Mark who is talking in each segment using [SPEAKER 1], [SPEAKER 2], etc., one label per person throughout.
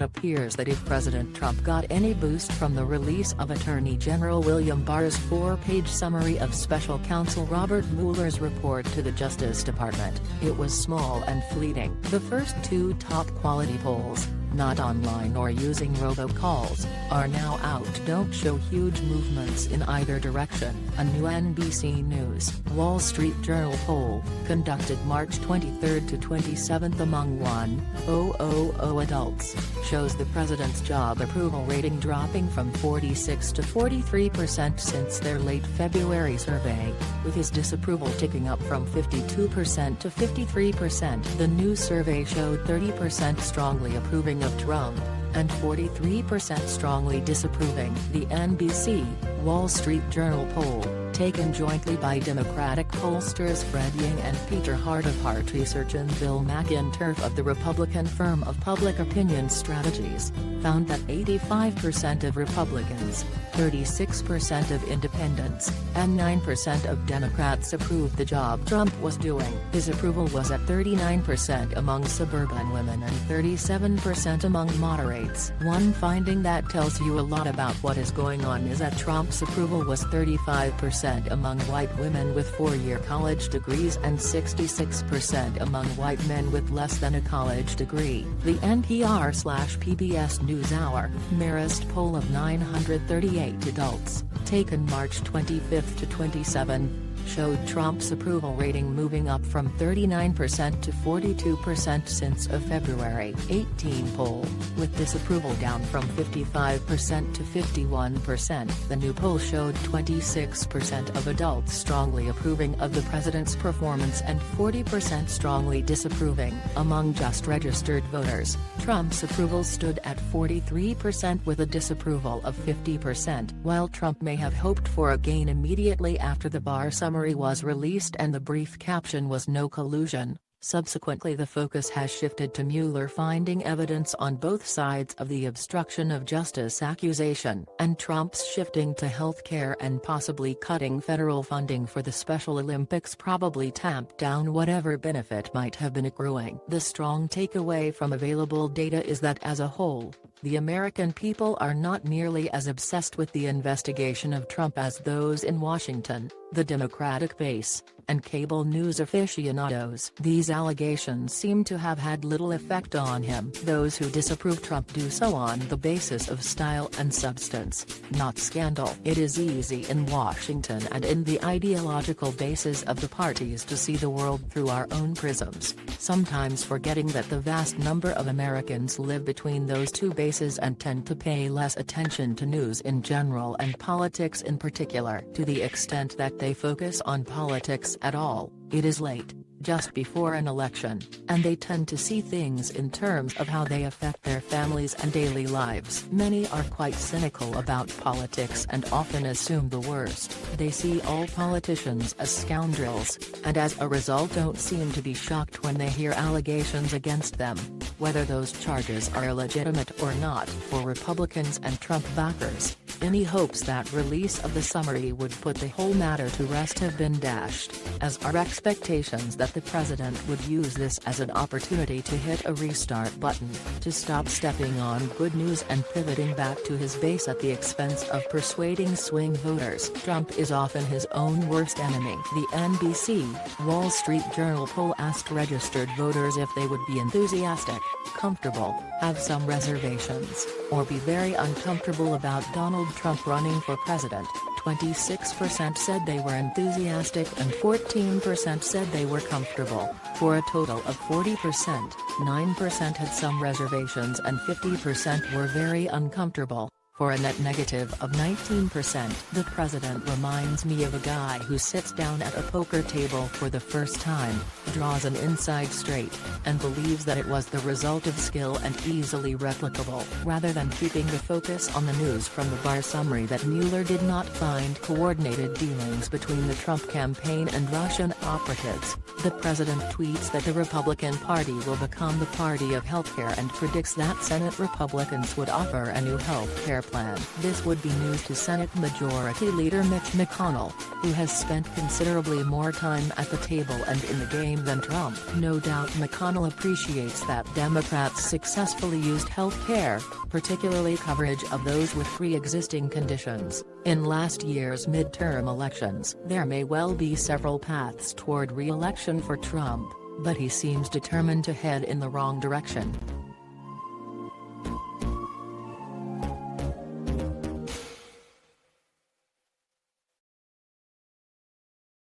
[SPEAKER 1] appears that if President Trump got any boost from the release of Attorney General William Barr's 4-page summary of Special Counsel Robert Mueller's report to the Justice Department, it was small and fleeting. The first two top-quality polls, not online or using robocalls, are now out. Don't show huge movements in either direction. A new NBC News, Wall Street Journal poll, conducted March 23 to 27 among 1,000 adults, shows the president's job approval rating dropping from 46 to 43% since their late February survey, with his disapproval ticking up from 52% to 53%. The new survey showed 30% strongly approving of Trump, and 43% strongly disapproving. The NBC, Wall Street Journal poll, taken jointly by Democratic pollsters Fred Ying and Peter Hart of Hart Research and Bill McInturff of the Republican firm of Public Opinion Strategies, found that 85% of Republicans, 36% of independents, and 9% of Democrats approved the job Trump was doing. His approval was at 39% among suburban women and 37% among moderates. One finding that tells you a lot about what is going on is that Trump's approval was 35% among white women with 4-year college degrees and 66% among white men with less than a college degree. The NPR/PBS NewsHour, Marist poll of 938 adults, taken March 25 to 27, showed Trump's approval rating moving up from 39% to 42% since a February 18 poll, with disapproval down from 55% to 51%. The new poll showed 26% of adults strongly approving of the president's performance and 40% strongly disapproving. Among just registered voters, Trump's approval stood at 43% with a disapproval of 50%. While Trump may have hoped for a gain immediately after the Barr summary was released and the brief caption was "No collusion," subsequently the focus has shifted to Mueller finding evidence on both sides of the obstruction of justice accusation, and Trump's shifting to health care and possibly cutting federal funding for the Special Olympics probably tamped down whatever benefit might have been accruing. The strong takeaway from available data is that as a whole, the American people are not nearly as obsessed with the investigation of Trump as those in Washington, the Democratic base, and cable news aficionados. These allegations seem to have had little effect on him. Those who disapprove Trump do so on the basis of style and substance, not scandal. It is easy in Washington and in the ideological bases of the parties to see the world through our own prisms, sometimes forgetting that the vast number of Americans live between those two bases and tend to pay less attention to news in general and politics in particular. To the extent that they focus on politics at all, it is late, just before an election, and they tend to see things in terms of how they affect their families and daily lives. Many are quite cynical about politics and often assume the worst. They see all politicians as scoundrels, and as a result don't seem to be shocked when they hear allegations against them, whether those charges are illegitimate or not. For Republicans and Trump backers, any hopes that release of the summary would put the whole matter to rest have been dashed, as are expectations that the president would use this as an opportunity to hit a restart button, to stop stepping on good news and pivoting back to his base at the expense of persuading swing voters. Trump is often his own worst enemy. The NBC, Wall Street Journal poll asked registered voters if they would be enthusiastic, comfortable, have some reservations, or be very uncomfortable about Donald Trump running for president. 26% said they were enthusiastic and 14% said they were comfortable, for a total of 40%. 9% had some reservations and 50% were very uncomfortable, for a net negative of 19%. The president reminds me of a guy who sits down at a poker table for the first time, draws an inside straight, and believes that it was the result of skill and easily replicable. Rather than keeping the focus on the news from the Barr summary that Mueller did not find coordinated dealings between the Trump campaign and Russian operatives, the president tweets that the Republican Party will become the party of healthcare and predicts that Senate Republicans would offer a new health care plan. This would be news to Senate Majority Leader Mitch McConnell, who has spent considerably more time at the table and in the game than Trump. No doubt McConnell appreciates that Democrats successfully used health care, particularly coverage of those with pre-existing conditions, in last year's midterm elections. There may well be several paths toward re-election for Trump, but he seems determined to head in the wrong direction.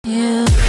[SPEAKER 2] Yeah.